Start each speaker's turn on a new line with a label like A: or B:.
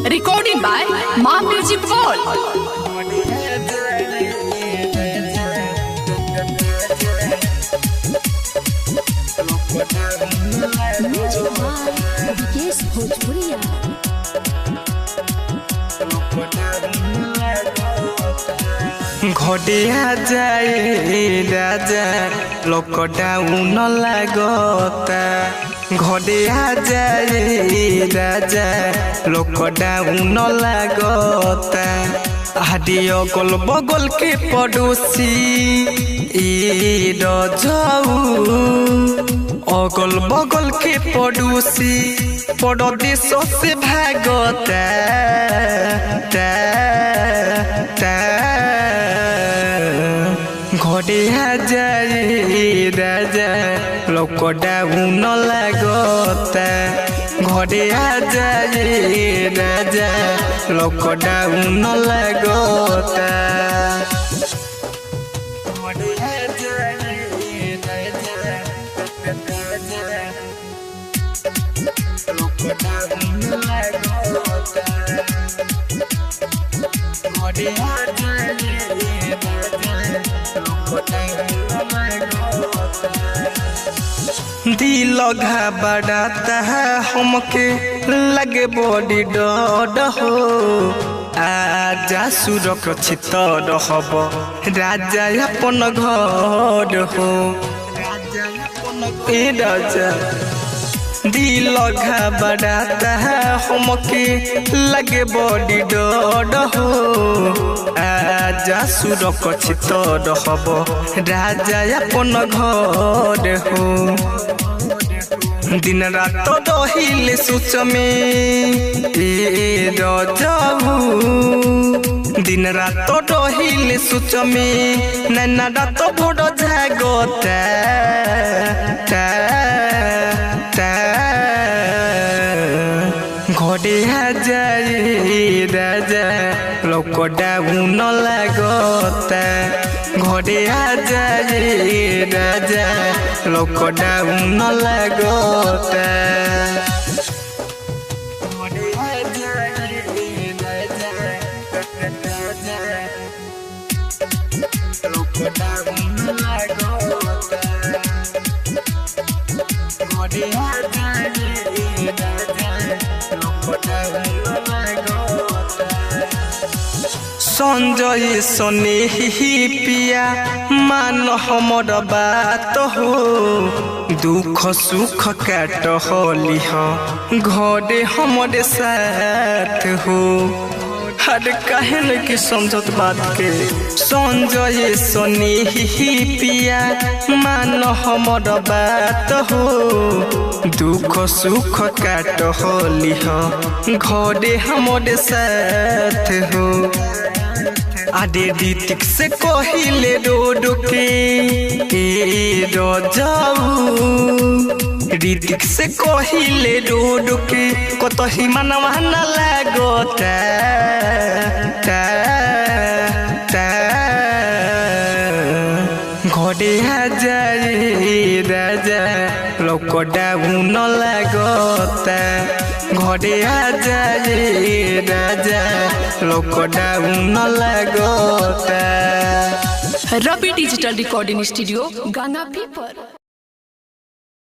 A: Recording by Ma Music World.
B: घटिया जाए राजा lockdown लागता घटिया जाए राजा लॉकडाउन लागता आदि अगल बगल के पड़ोसी रजाऊ अगल बगल के पड़ोसी परदेश से भागता घटिया जाए राजा लॉकडाउन लागता घटिया जाए राजा लॉकडाउन लागता दिल घबराता है हमके लगे बड़ी डर हो आजा सुरक्षित रहब राजा अपन घर हो ए राजा दिल घबराता है हमके लगे बड़ी डर हो आजा सुरक्षित रहब राजा अपन घर हो दिन रात रहिले सोच में रजाऊ दिन रात रहिले सोच में नैना रात भोर जागता घटिया जाए राजा लॉकडाउन लागता घटिया जाए राजा लॉकडाउन लागता संजय सने ही पिया मान हमर बात हो दुख सुख काट होली घरे हमरे साथ हो हर कहन की समझत बात के संजय सने ही पिया मान हमर बात हो दुख सुख काट होली घरे हमरे साथ हो आदे रीतिक से कहिले रोड के रजाऊ रीतिक से कहिले रोड के कतही मनवा न लागता घटिया जाए राजा लॉकडाउन लागता घटिया जाए राजा लॉकडाउन लागता
A: रवि डिजिटल रिकॉर्डिंग स्टूडियो गंगा पीपर।